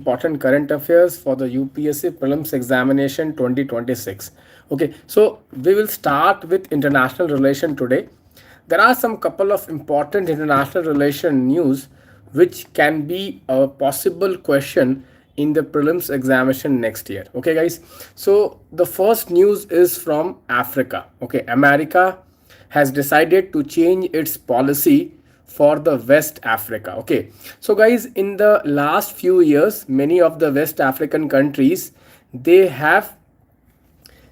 important current affairs for the UPSC Prelims Examination 2026. Okay, so we will start with international relation today. There are some couple of important international relation news which can be a possible question in the prelims examination next year. Okay, guys. So the first news is from Africa. Okay, America has decided to change its policy for the West Africa. Okay, so guys, in the last few years, many of the West African countries, they have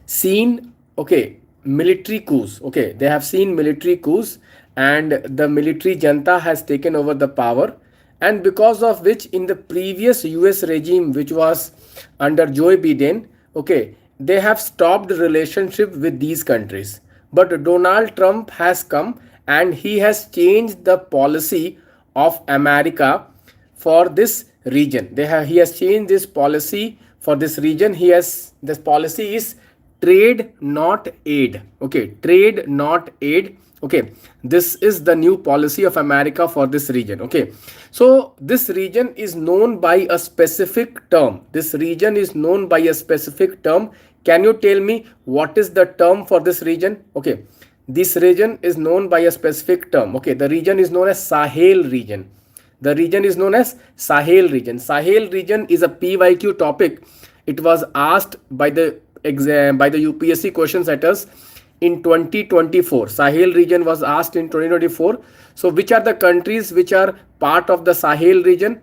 seen, okay, military coups. Okay, they have seen military coups, and the military junta has taken over the power, and because of which in the previous US regime, which was under Joe Biden, okay, they have stopped relationship with these countries. But Donald Trump has come and he has changed the policy of America for this region. He has changed this policy for this region. This policy is trade not aid. Okay, trade not aid. Okay, this is the new policy of America for this region. Okay, so this region is known by a specific term. This region is known by a specific term. Can you tell me what is the term for this region? Okay, this region is known by a specific term. Okay, the region is known as Sahel region. The region is known as Sahel region. Sahel region is a PYQ topic. It was asked by the exam, by the UPSC question setters in 2024. Sahel region was asked in 2024. So which are the countries which are part of the Sahel region?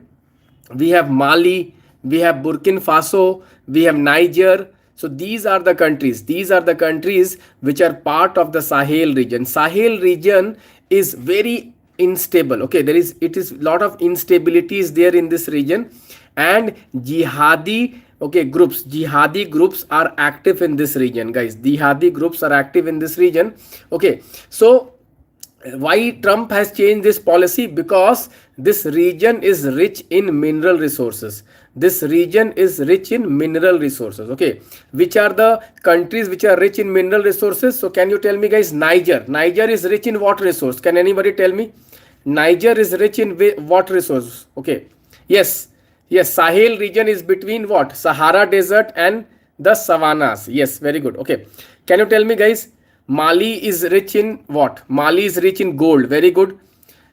We have Mali, we have Burkina Faso, we have Niger. So these are the countries. These are the countries which are part of the Sahel region. Sahel region is very unstable. Okay, it is lot of instabilities there in this region, and jihadi groups are active in this region, guys. Jihadi groups are active in this region. Okay, so why Trump has changed this policy? Because this region is rich in mineral resources. This region is rich in mineral resources. Okay, which are the countries which are rich in mineral resources? So can you tell me, guys? Niger is rich in what resource? Can anybody tell me? Niger is rich in what resource? Okay, yes, Sahel region is between what? Sahara desert and the savannas. Yes, very good. Okay, can you tell me, guys? Mali is rich in what? Mali is rich in gold. Very good.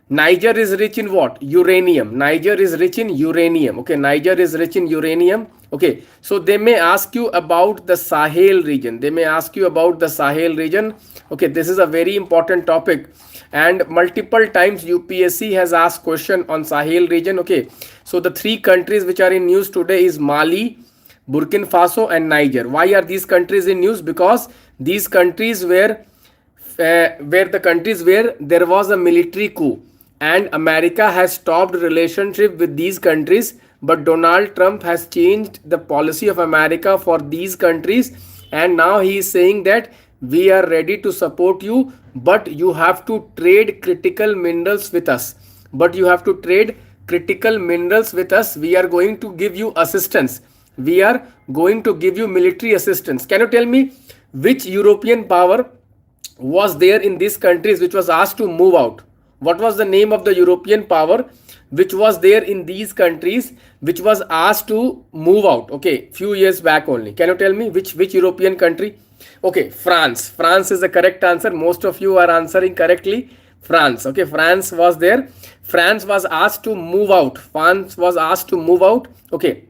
Niger is rich in what? Uranium. Niger is rich in uranium. Okay, Niger is rich in uranium. Okay, so they may ask you about the Sahel region. They may ask you about the Sahel region. Okay, this is a very important topic, and multiple times UPSC has asked question on Sahel region. Okay, so the three countries which are in news today is Mali, Burkina Faso and Niger. Why are these countries in news? Because these countries were the countries where there was a military coup, and America has stopped relationship with these countries, but Donald Trump has changed the policy of America for these countries, and now he is saying that we are ready to support you, but you have to trade critical minerals with us. But you have to trade critical minerals with us. We are going to give you assistance. We are going to give you military assistance. Can you tell me which European power was there in these countries which was asked to move out? What was the name of the European power which was there in these countries which was asked to move out? Okay, few years back only. Can you tell me which European country? Okay, France is the correct answer. Most of you are answering correctly. France. Okay, France was there. France was asked to move out. France was asked to move out. Okay,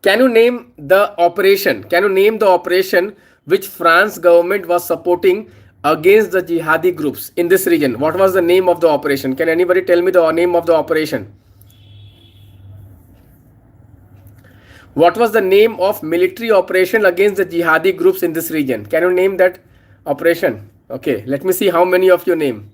can you name the operation? Can you name the operation which France government was supporting against the jihadi groups in this region? What was the name of the operation? Can anybody tell me the name of the operation? What was the name of military operation against the jihadi groups in this region? Can you name that operation? Okay, let me see how many of you name.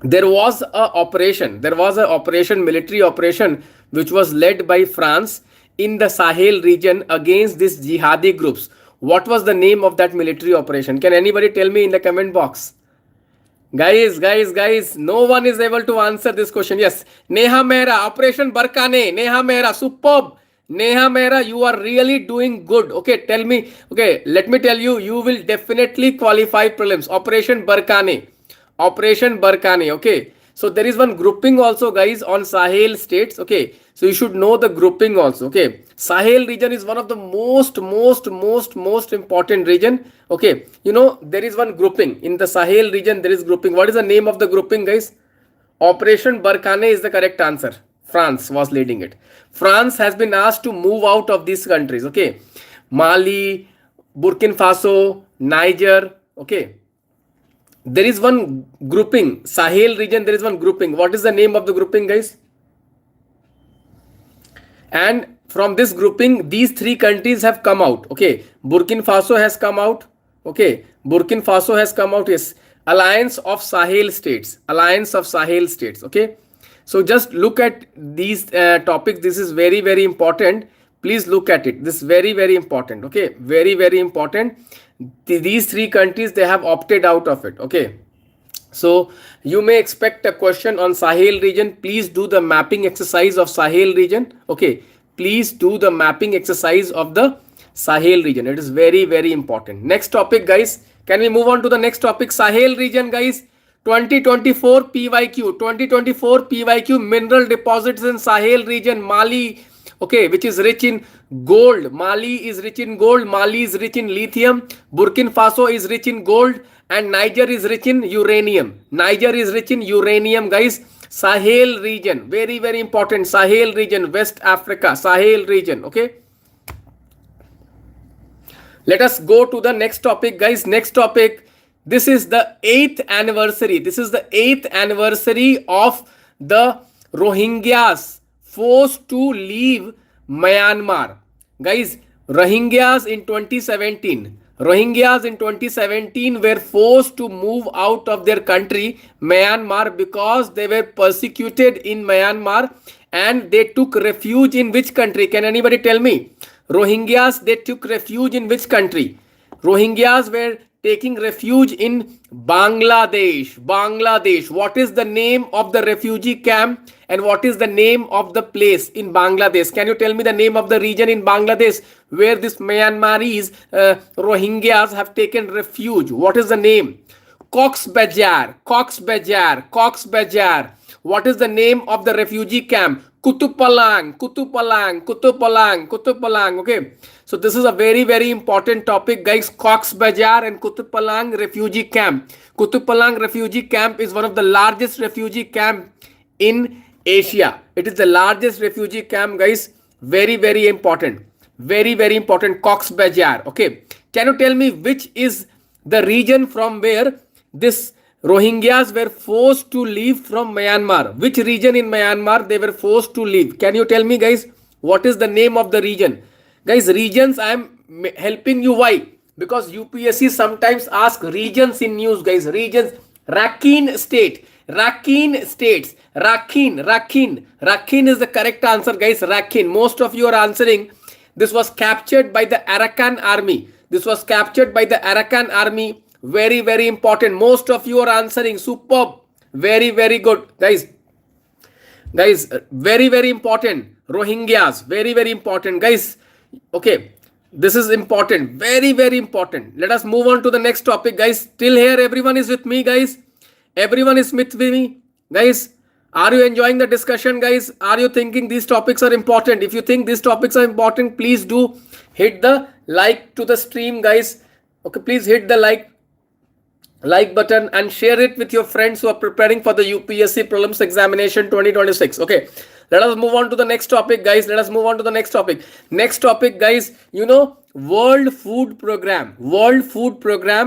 There was a operation, military operation which was led by France in the Sahel region against these jihadi groups. What was the name of that military operation? Can anybody tell me in the comment box? Guys, no one is able to answer this question. Yes, Neha Mehra, Operation Barkane. Neha Mehra, superb. Neha Mehra, you are really doing good. Okay, tell me. Okay, let me tell you, you will definitely qualify prelims. Operation Barkane. Okay, So there is one grouping also, guys, on Sahel states. Okay, so you should know the grouping also. Okay, Sahel region is one of the most important region. Okay, you know, there is one grouping in the Sahel region. There is grouping. What is the name of the grouping, guys? Operation Barkhane is the correct answer. France was leading it. France has been asked to move out of these countries. Okay, Mali, Burkina Faso, Niger. Okay, there is one grouping, Sahel region. There is one grouping. What is the name of the grouping, guys? And from this grouping, these three countries have come out. Okay, Burkina Faso has come out. Okay, Burkina Faso has come out. Yes, Alliance of Sahel States. Alliance of Sahel States. Okay, so just look at these topics. This is very important. Please look at it. This is very important. Okay, very important. These three countries, they have opted out of it. Okay, so you may expect a question on Sahel region. Please do the mapping exercise of Sahel region. Okay, please do the mapping exercise of the Sahel region. It is very important. Next topic, guys. Can we move on to the next topic? Sahel region, guys. 2024 PYQ. 2024 PYQ. Mineral deposits in Sahel region. Mali, okay, which is rich in gold. Mali is rich in gold. Mali is rich in lithium. Burkina Faso is rich in gold. And Niger is rich in uranium. Niger is rich in uranium, guys. Sahel region, very important. Sahel region, West Africa, Sahel region. Okay, let us go to the next topic, guys. Next topic. This is the 8th anniversary. This is the 8th anniversary of the Rohingyas forced to leave Myanmar. Guys, Rohingyas in 2017. Rohingyas in 2017 were forced to move out of their country, Myanmar, because they were persecuted in Myanmar, and they took refuge in which country? Can anybody tell me? Rohingyas, they took refuge in which country? Rohingyas were taking refuge in Bangladesh. Bangladesh. What is the name of the refugee camp and what is the name of the place in Bangladesh? Can you tell me the name of the region in Bangladesh where this Myanmarese Rohingyas have taken refuge? What is the name? Cox's Bazar. Cox's Bazar. Cox's Bazar. What is the name of the refugee camp? Kutupalang. Kutupalang. Kutupalang. Kutupalang. Okay. So this is a very important topic, guys. Cox's Bazar and Kutupalang refugee camp. Kutupalang refugee camp is one of the largest refugee camp in Asia. It is the largest refugee camp, guys. Very important. Very important. Cox's Bazar. Okay. Can you tell me which is the region from where this Rohingyas were forced to leave from Myanmar? Which region in Myanmar they were forced to leave? Can you tell me, guys, what is the name of the region? Guys, regions I am helping you. Why? Because UPSC sometimes ask regions in news, guys. Regions. Rakhine state. Rakhine states. Rakhine. Rakhine is the correct answer, guys. Rakhine. Most of you are answering. This was captured by the Arakan army. This was captured by the Arakan army. Very important. Most of you are answering. Superb. Very good, guys. Guys, very important. Rohingyas. Very important, guys. Okay, this is important. Very important. Let us move on to the next topic, guys. Till here, everyone is with me, guys. Everyone is with me, guys. Are you enjoying the discussion, guys? Are you thinking these topics are important? If you think these topics are important, please do hit the like to the stream, guys. Okay, please hit the like button and share it with your friends who are preparing for the UPSC Prelims examination 2026. Okay, let us move on to the next topic, guys. Let us move on to the next topic. Next topic, guys. You know, World Food Program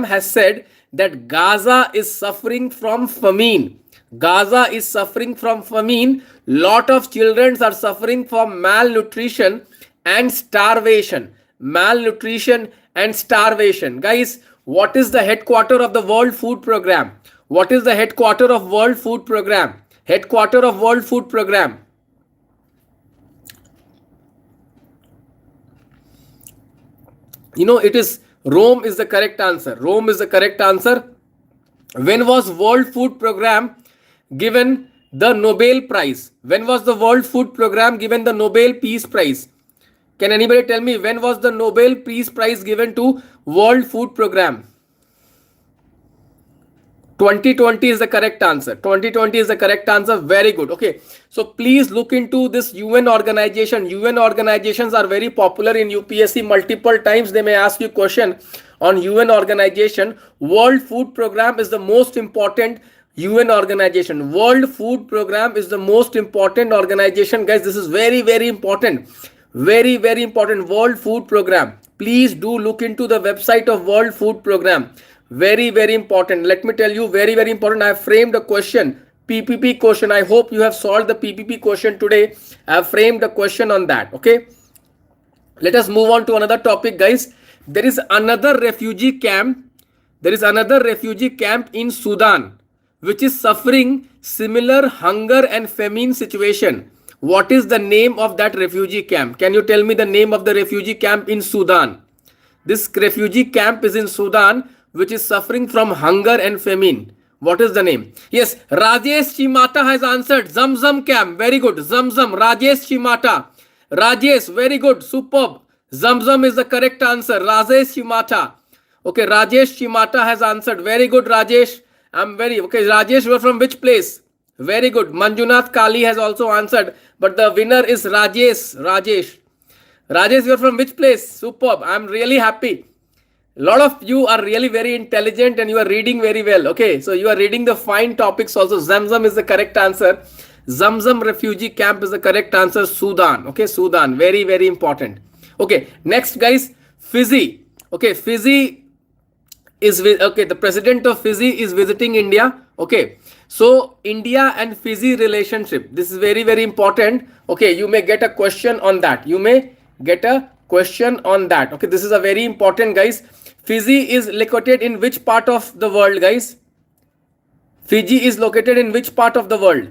has said that Gaza is suffering from famine. Gaza is suffering from famine. Lot of children are suffering from malnutrition and starvation. Malnutrition and starvation. Guys, what is the headquarter of the World Food Program? What is the headquarter of World Food Program? Headquarter of World Food Program. You know, it is Rome is the correct answer. Rome is the correct answer. When was World Food Program given the Nobel Prize? When was the World Food Program given the Nobel Peace Prize? Can anybody tell me when was the Nobel Peace Prize given to World Food Program? 2020 is the correct answer. 2020 is the correct answer. Very good. Okay. So please look into this UN organization. UN organizations are very popular in UPSC. Multiple times they may ask you question on UN organization. World Food Program is the most important UN organization. World Food Program is the most important organization. Guys, this is very, very important. Very, very important. World Food Program. Please do look into the website of World Food Program. Very, very important. Let me tell you, very, very important. I have framed a question, PPP question. I hope you have solved the PPP question today. I have framed a question on that. Okay. Let us move on to another topic, guys. There is another refugee camp. There is another refugee camp in Sudan, which is suffering similar hunger and famine situation. What is the name of that refugee camp? Can you tell me the name of the refugee camp in Sudan? This refugee camp is in Sudan, which is suffering from hunger and famine. What is the name? Yes, Rajesh Chimata has answered. Zamzam camp. Very good. Zamzam. Rajesh Chimata. Rajesh. Very good. Superb. Zamzam is the correct answer. Rajesh Chimata. Okay, Rajesh Chimata has answered. Very good, Rajesh. Okay. Rajesh, you are from which place? Very good. Manjunath Kali has also answered, but the winner is Rajesh. Rajesh, you are from which place? Superb. I'm really happy. A lot of you are really very intelligent and you are reading very well. Okay, so you are reading the fine topics also. Zamzam is the correct answer. Zamzam refugee camp is the correct answer. Sudan. Okay, Sudan. Very, very important. Okay, next, guys, Fiji. Okay, Fiji is the president of Fiji is visiting India. Okay, so India and Fiji relationship. This is very, very important. Okay, you may get a question on that. You may get a question on that. Okay, this is a very important, guys. Fiji is located in which part of the world, guys? Fiji is located in which part of the world?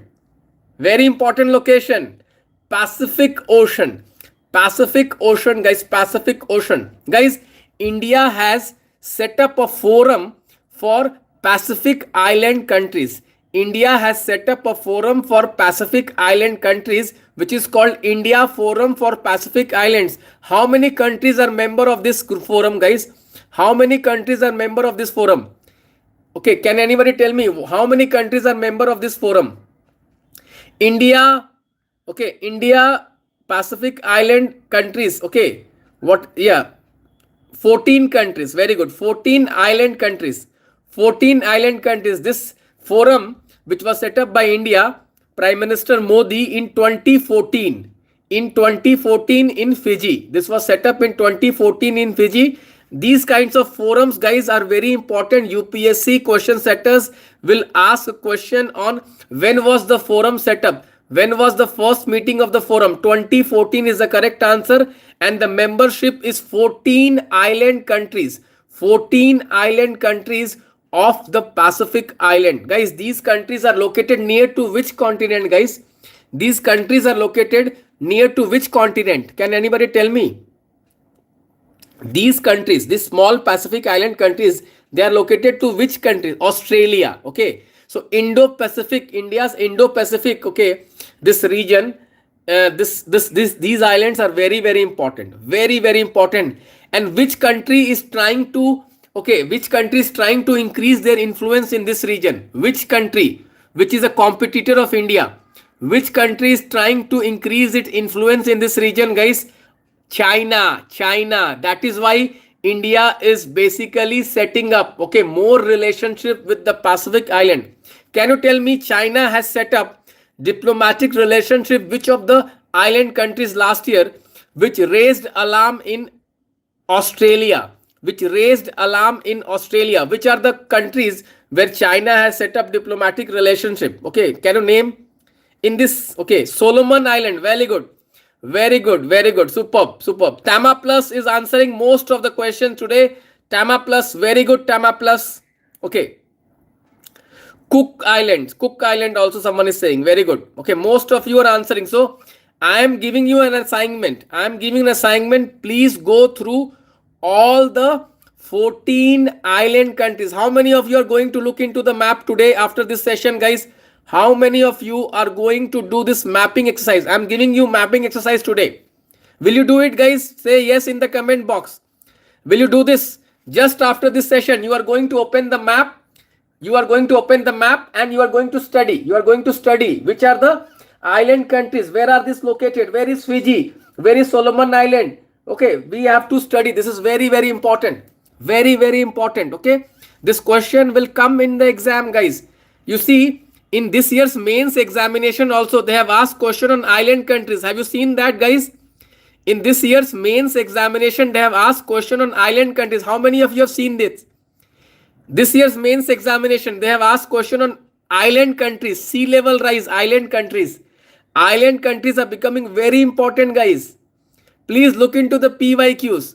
Very important location. Pacific Ocean. Pacific Ocean, guys. Pacific Ocean. Guys, India has set up a forum for Pacific Island countries. India has set up a forum for Pacific Island countries, which is called India Forum for Pacific Islands. How many countries are member of this forum, guys? How many countries are member of this forum? Okay, can anybody tell me how many countries are member of this forum? India, okay, India, Pacific Island countries, okay, what, yeah, 14 countries, very good, 14 island countries, 14 island countries. This forum, which was set up by India, Prime Minister Modi in 2014, in Fiji. This was set up in 2014 in Fiji. These kinds of forums, guys, are very important. UPSC question setters will ask a question on when was the forum set up? When was the first meeting of the forum? 2014 is the correct answer. And the membership is 14 island countries. 14 island countries of the Pacific Island. Guys, these countries are located near to which continent, guys? These countries are located near to which continent? Can anybody tell me? These countries, these small Pacific Island countries, they are located to which country? Australia. Okay. So Indo-Pacific, India's Indo-Pacific, okay, this region, these islands are very, very important. Very, very important. And which country is trying to, okay, which country is trying to increase their influence in this region? Which country, which is a competitor of India? Which country is trying to increase its influence in this region, guys? China. That is why India is basically setting up, okay, more relationship with the Pacific Island. Can you tell me China has set up diplomatic relationship which of the island countries last year, which raised alarm in Australia? Which raised alarm in Australia? Which are the countries where China has set up diplomatic relationship? Okay, can you name in this? Okay, Solomon Island. Very good. Very good, very good. Superb, superb. Tama Plus is answering most of the questions today. Tama Plus, very good, Tama Plus. Okay. Cook Island also someone is saying. Very good. Okay, most of you are answering. So, I am giving you an assignment. Please go through all the 14 island countries. How many of you are going to look into the map today after this session, guys? How many of you are going to do this mapping exercise? I'm giving you mapping exercise today. Will you do it, guys? Say yes in the comment box. Will you do this? Just after this session, you are going to open the map. You are going to open the map and you are going to study. You are going to study which are the island countries. Where are these located? Where is Fiji? Where is Solomon Island? Okay, we have to study. This is very, very important. Very, very important. Okay, this question will come in the exam, guys. You see, in this year's mains examination also, they have asked question on island countries. Have you seen that, guys? In this year's mains examination, they have asked question on island countries. How many of you have seen this? This year's mains examination, they have asked question on island countries, sea level rise, island countries. Island countries are becoming very important, guys. Please look into the PYQs.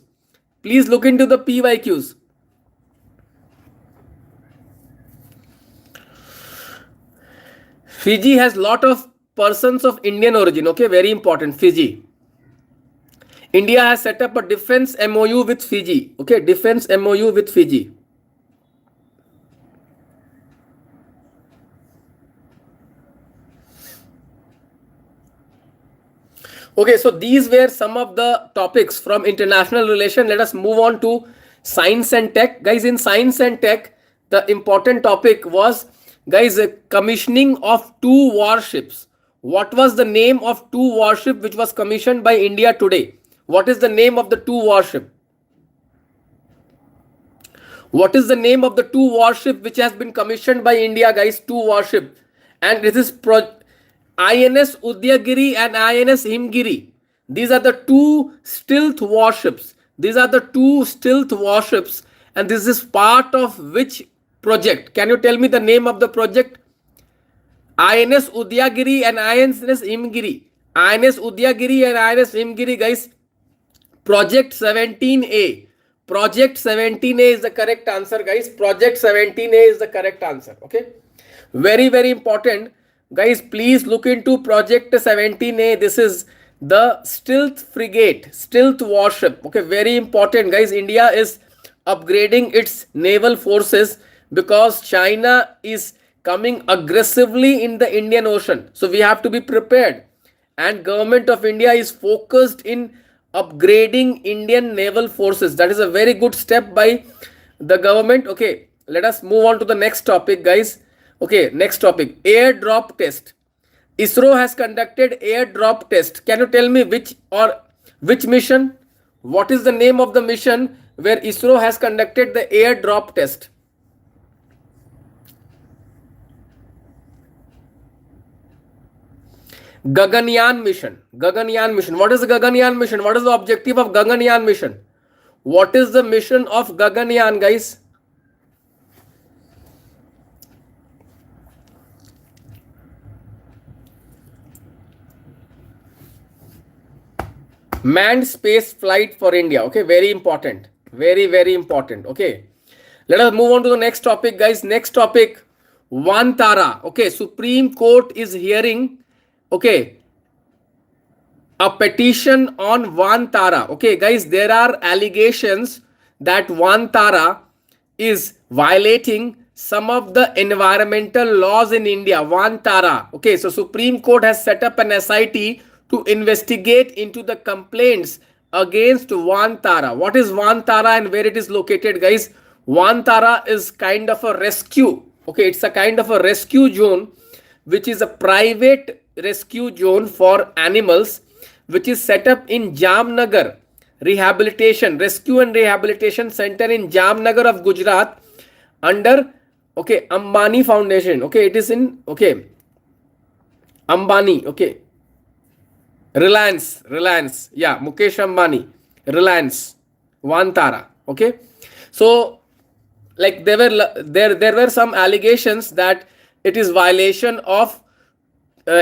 Please look into the PYQs. Fiji has lot of persons of Indian origin. Okay, very important. Fiji. India has set up a defense MOU with Fiji. Okay, defense MOU with Fiji. Okay, so these were some of the topics from international relation. Let us move on to science and tech. Guys, in science and tech, the important topic was, guys, commissioning of 2 warships. What was the name of 2 warships which was commissioned by India today? What is the name of the 2 warship? What is the name of the 2 warship which has been commissioned by India, guys? 2 warship. And this is INS Udyagiri and INS Himgiri. These are the 2 stealth warships. These are the 2 stealth warships. And this is part of which project? Can you tell me the name of the project? INS Udyagiri and INS Himgiri. INS Udyagiri and INS Himgiri, guys. Project 17A. Project 17A is the correct answer, guys. Project 17A is the correct answer. Okay. Very, very important. Guys, please look into Project 17A. This is the stealth frigate, stealth warship. Okay, very important, guys. India is upgrading its naval forces because China is coming aggressively in the Indian Ocean. So we have to be prepared. And government of India is focused in upgrading Indian naval forces. That is a very good step by the government. Okay, let us move on to the next topic, guys. Okay, next topic, airdrop test. ISRO has conducted airdrop test. Can you tell me which mission? What is the name of the mission where ISRO has conducted the airdrop test? Gaganyaan mission. Gaganyaan mission. What is the Gaganyaan mission? What is the objective of Gaganyaan mission? What is the mission of Gaganyaan, guys? Manned space flight for India. Okay, very important. Very, very important. Okay, let us move on to the next topic, guys. Next topic, Vantara. Okay, Supreme Court is hearing, okay, a petition on Vantara. Okay, guys, there are allegations that Vantara is violating some of the environmental laws in India. Vantara. Okay, so Supreme Court has set up an SIT to investigate into the complaints against Vantara. What is Vantara and where it is located, guys? Vantara is kind of a rescue. Okay, it's a kind of a rescue zone, which is a private rescue zone for animals, which is set up in Jamnagar Rescue and Rehabilitation Center in Jamnagar of Gujarat under, okay, Ambani Foundation. Okay, it is in, okay, Ambani, okay, Reliance, yeah, Mukesh Ambani, Reliance, Vantara. Okay, so like there were some allegations that it is violation of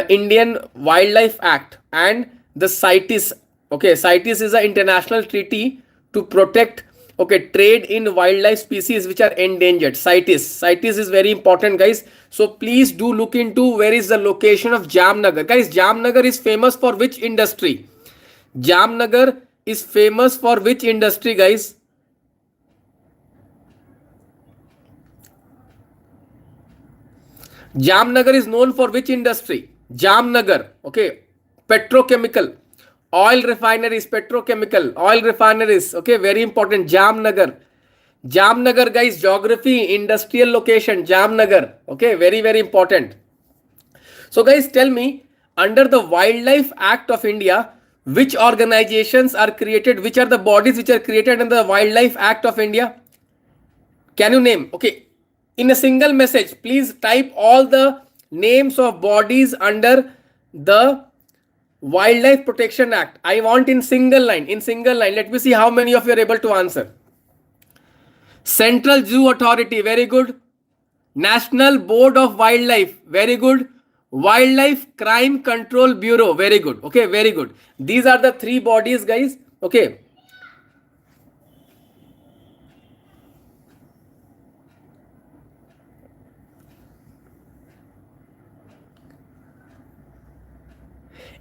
Indian Wildlife Act and the CITES. Okay, CITES is an international treaty to protect, okay, trade in wildlife species which are endangered. CITES is very important, guys. So please do look into where is the location of Jamnagar. Guys, Jamnagar is famous for which industry? Jamnagar is famous for which industry, guys? Jamnagar is known for which industry? Jamnagar, okay, petrochemical, oil refineries, okay, very important. Jamnagar Jamnagar, guys, geography, industrial location, Jamnagar. Okay, very, very important. So guys, tell me, under the Wildlife Act of India, which organizations are created, which are the bodies which are created under the Wildlife Act of India? Can you name? Okay, in a single message, please type all the names of bodies under the Wildlife Protection Act. I want in single line, Let me see how many of you are able to answer. Central Zoo Authority, very good. National Board of Wildlife, very good. Wildlife Crime Control Bureau, very good. Okay, very good. These are the three bodies, guys. Okay.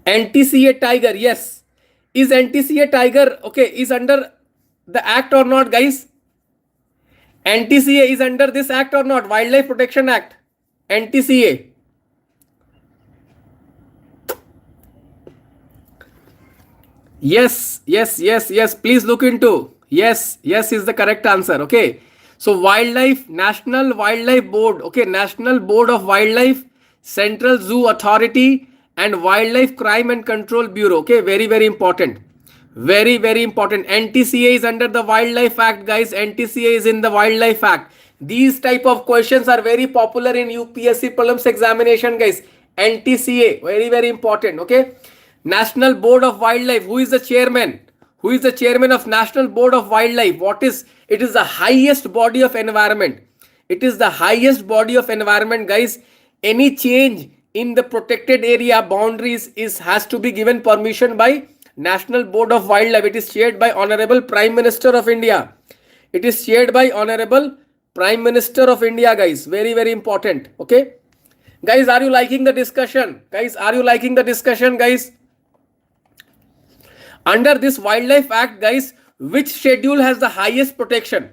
NTCA Tiger, yes. Is NTCA Tiger, okay, is under the act or not, guys? NTCA is under this act or not? Wildlife Protection Act. NTCA. Yes. Please look into. Yes is the correct answer. Okay. So Wildlife, National Wildlife Board. Okay. National Board of Wildlife, Central Zoo Authority, and Wildlife Crime and Control Bureau. Okay. Very, very important. Very, very important. NTCA is under the Wildlife Act, guys. NTCA is in the Wildlife Act. These type of questions are very popular in UPSC Prelims examination, guys. NTCA, very, very important. Okay. National Board of Wildlife. Who is the chairman? Who is the chairman of National Board of Wildlife? What is? It is the highest body of environment. It is the highest body of environment, guys. Any change in the protected area boundaries has to be given permission by National Board of Wildlife. It is chaired by Honorable Prime Minister of India. It is chaired by Honorable Prime Minister of India, guys. Very, very important. Okay. Guys, are you liking the discussion? Guys? Under this Wildlife Act, guys, which schedule has the highest protection?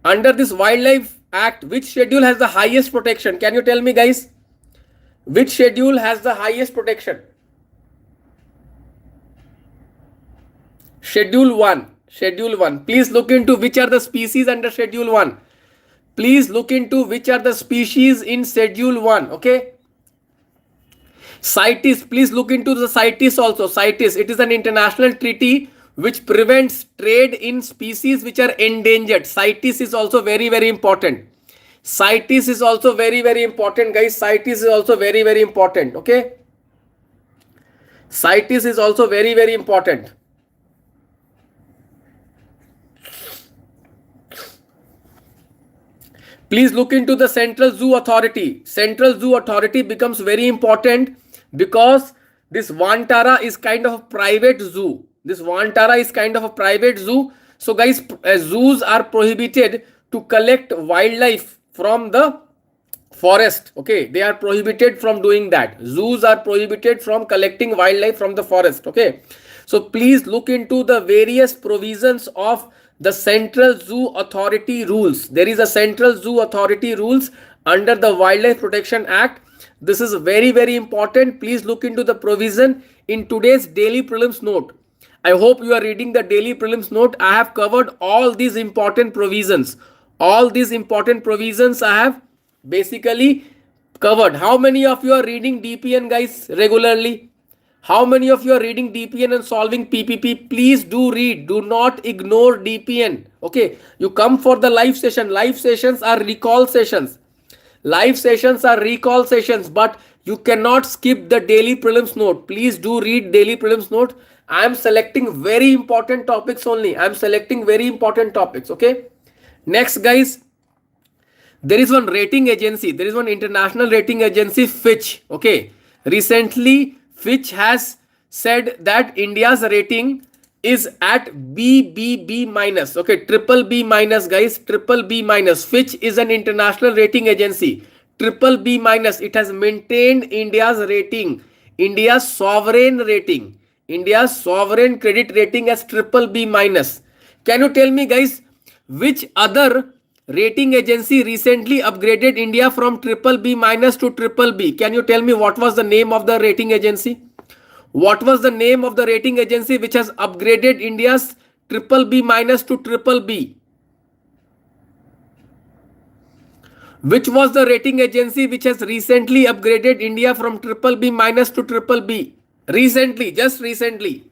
Under this Wildlife Act, which schedule has the highest protection? Can you tell me, guys? Which schedule has the highest protection? Schedule 1. Please look into which are the species under Schedule 1. Please look into which are the species in Schedule 1. Okay. CITES, please look into the CITES also. CITES, it is an international treaty which prevents trade in species which are endangered. CITES is also very, very important. CITES is also very, very important, guys. CITES is also very, very important. Okay. CITES is also very, very important. Please look into the Central Zoo Authority. Central Zoo Authority becomes very important because this Vantara is kind of a private zoo. So guys, zoos are prohibited to collect wildlife from the forest. Okay, they are prohibited from doing that. Zoos are prohibited from collecting wildlife from the forest. Okay, so please look into the various provisions of the Central Zoo Authority rules. There is a Central Zoo Authority rules under the Wildlife Protection Act. This is very, very important. Please look into the provision in today's daily prelims note. I hope you are reading the daily prelims note. I have covered all these important provisions. All these important provisions I have basically covered. How many of you are reading DPN, guys, regularly? How many of you are reading DPN and solving PPP? Please do read. Do not ignore DPN. Okay. You come for the live session. Live sessions are recall sessions. But you cannot skip the daily prelims note. Please do read daily prelims note. I am selecting very important topics only. Okay. Next, guys. There is one rating agency. There is one international rating agency, Fitch. Okay. Recently, Fitch has said that India's rating is at BBB minus. Okay, triple B minus, guys. Triple B minus. Fitch is an international rating agency. Triple B minus. It has maintained India's rating. India's sovereign rating. India's sovereign credit rating as triple B minus. Can you tell me, guys, which other rating agency recently upgraded India from triple B minus to triple B? Can you tell me what was the name of the rating agency? What was the name of the rating agency which has upgraded India's triple B minus to triple B? Which was the rating agency which has recently upgraded India from triple B minus to triple B? Recently, just recently.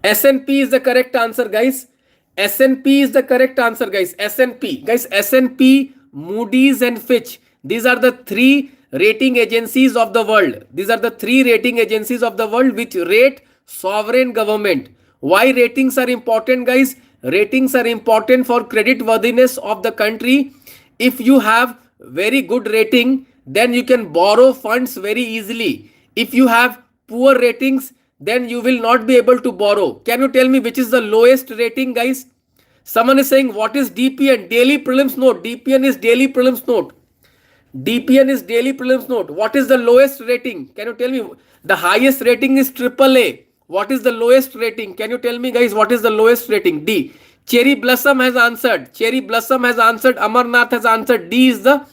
S&P is the correct answer, guys. S&P is the correct answer, guys. S&P. Guys, S&P, Moody's and Fitch. These are the three rating agencies of the world. These are the three rating agencies of the world which rate sovereign government. Why ratings are important, guys? Ratings are important for credit worthiness of the country. If you have very good rating, then you can borrow funds very easily. If you have poor ratings, then you will not be able to borrow. Can you tell me which is the lowest rating, guys? Someone is saying, what is DPN? Daily prelims note. DPN is daily prelims note. DPN is daily prelims note. What is the lowest rating? Can you tell me? The highest rating is AAA. What is the lowest rating? Can you tell me, guys, what is the lowest rating? D. Cherry Blossom has answered. Cherry Blossom has answered. Amarnath has answered. D is the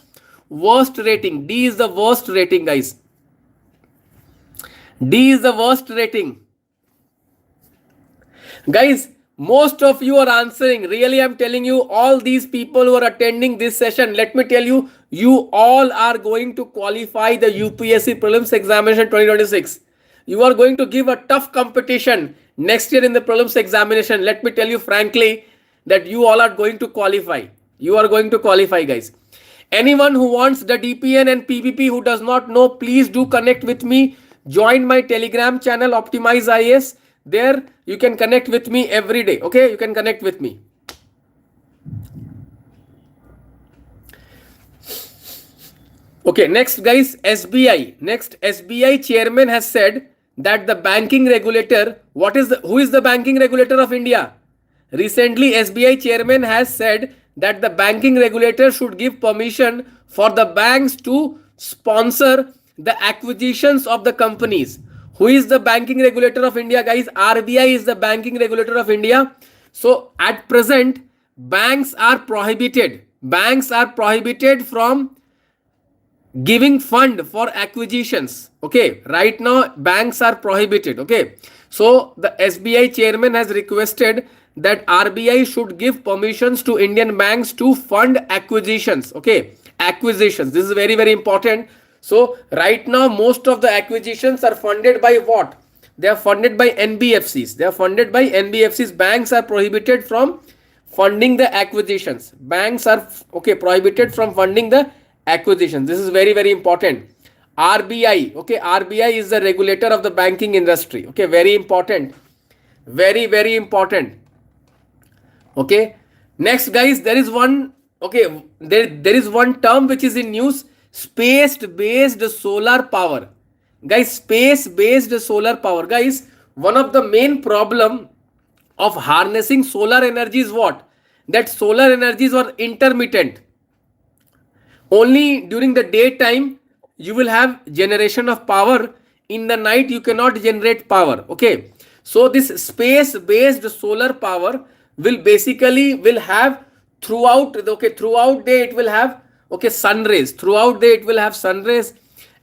worst rating. D is the worst rating, guys. D is the worst rating. Guys, most of you are answering. Really, I'm telling you, all these people who are attending this session, let me tell you, you all are going to qualify the UPSC Prelims Examination 2026. You are going to give a tough competition next year in the Prelims Examination. Let me tell you frankly that you all are going to qualify. You are going to qualify, guys. Anyone who wants the DPN and PBP who does not know, please do connect with me. Join my Telegram channel, Optimize IAS. There you can connect with me every day. Okay, you can connect with me. Okay, next, guys, SBI. Next, SBI chairman has said that the banking regulator, who is the banking regulator of India? Recently, SBI chairman has said that the banking regulator should give permission for the banks to sponsor the acquisitions of the companies. Who is the banking regulator of India, guys? RBI is the banking regulator of India. So at present, banks are prohibited. Banks are prohibited from giving fund for acquisitions. Okay, right now banks are prohibited. Okay, so the SBI chairman has requested that RBI should give permissions to Indian banks to fund acquisitions. Okay, acquisitions. This is very, very important. So right now most of the acquisitions are funded by what? They are funded by NBFCs. They are funded by NBFCs. Banks are prohibited from funding the acquisitions. Banks are prohibited from funding the acquisitions. This is very, very important. RBI. Okay, RBI is the regulator of the banking industry. Okay, very important. Very, very important. Okay, next, guys, there is one. Okay, there is one term which is in news. Space-based solar power. Guys, space-based solar power. Guys, one of the main problem of harnessing solar energy is what? That solar energies are intermittent. Only during the daytime you will have generation of power. In the night you cannot generate power. Okay, so this space-based solar power will basically have throughout day it will have sun rays. Throughout day it will have sun rays,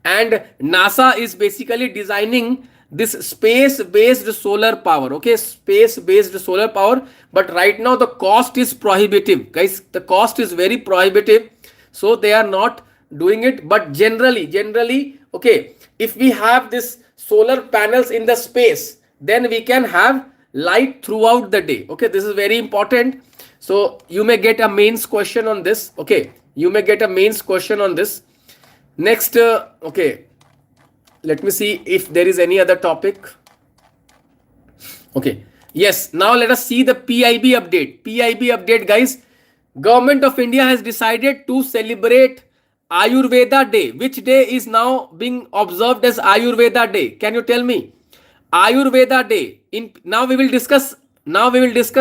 and NASA is basically designing this space-based solar power. Okay, space-based solar power, but right now the cost is prohibitive, guys. The cost is very prohibitive, so they are not doing it. But generally, okay, if we have this solar panels in the space, then we can have light throughout the day. Okay, this is very important. So you may get a mains question on this. Okay, you may get a mains question on this. Next, okay, let me see if there is any other topic. Okay, yes, now let us see the PIB update. PIB update, guys. Government of India has decided to celebrate Ayurveda Day. Which day is now being observed as Ayurveda Day? Can you tell me? Ayurveda Day. Now we will discuss,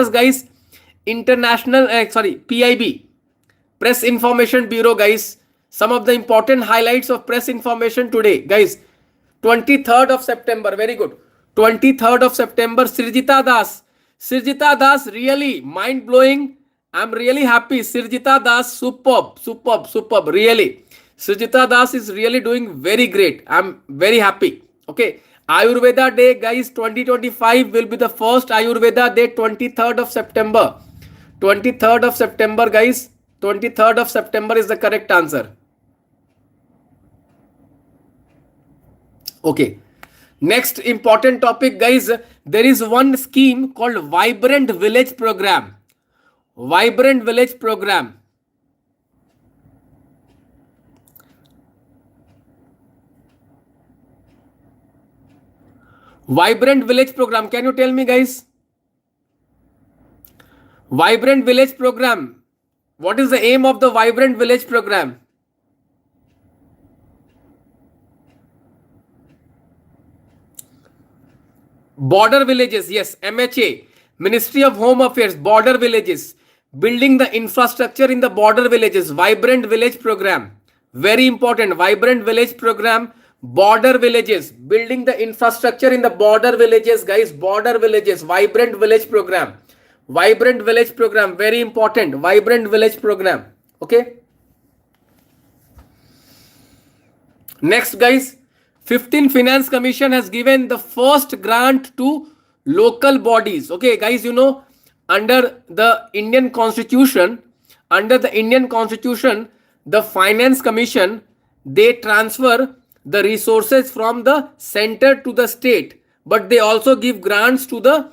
guys, international PIB, Press Information Bureau, guys. Some of the important highlights of press information today, guys. 23rd of September, very good. 23rd of September, Srijita Das, really mind blowing. I'm really happy. Srijita Das, superb, really. Srijita Das is really doing very great. I'm very happy. Okay, Ayurveda Day, guys, 2025 will be the first Ayurveda Day, 23rd of September. 23rd of September, guys. 23rd of September is the correct answer. Okay. Next important topic, guys. There is one scheme called Vibrant Village Program. Vibrant Village Program. Vibrant Village Program. Can you tell me, guys? Vibrant Village Program. What is the aim of the Vibrant Village Program? Border villages. Yes, MHA. Ministry of Home Affairs. Border villages. Building the infrastructure in the border villages. Vibrant Village Program. Very important. Vibrant Village Program. Border villages. Building the infrastructure in the border villages, guys. Border villages. Vibrant Village Program. Vibrant Village Program. Very important. Vibrant Village Program. Okay. Next, guys. 15th Finance Commission has given the first grant to local bodies. Okay, guys, you know, under the Indian Constitution, the Finance Commission, they transfer the resources from the center to the state, but they also give grants to the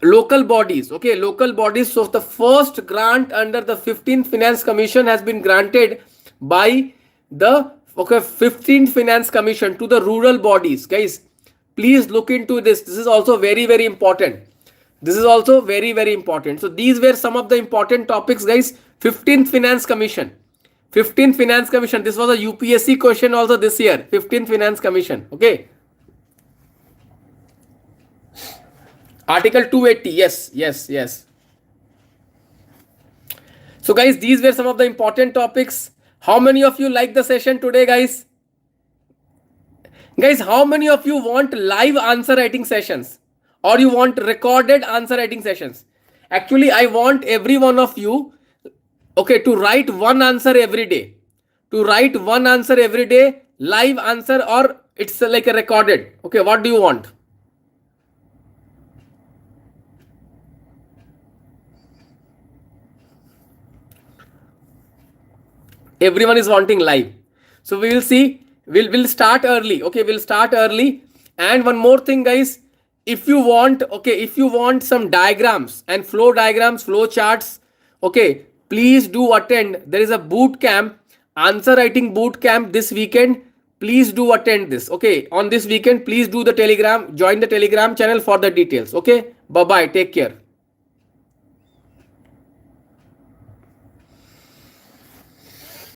local bodies. Okay, local bodies. So the first grant under the 15th Finance Commission has been granted by the 15th Finance Commission to the rural bodies. Guys, please look into this. This is also very, very important. This is also very, very important. So these were some of the important topics, guys. 15th Finance Commission. 15th Finance Commission. This was a UPSC question also this year. 15th Finance Commission. Okay. Article 280. Yes. So guys, these were some of the important topics. How many of you like the session today, guys? Guys, how many of you want live answer writing sessions? Or you want recorded answer writing sessions? Actually, I want every one of you, okay, to write one answer every day. To write one answer every day, live answer, or it's like a recorded. Okay, what do you want? Everyone is wanting live. So we will see. We'll start early. Okay, we'll start early. And one more thing, guys. If you want, okay, if you want some diagrams and flow diagrams, flow charts, okay, please do attend. There is a boot camp, answer writing boot camp this weekend. Please do attend this. Okay, on this weekend, please do the Telegram, join the Telegram channel for the details. Okay, bye-bye. Take care.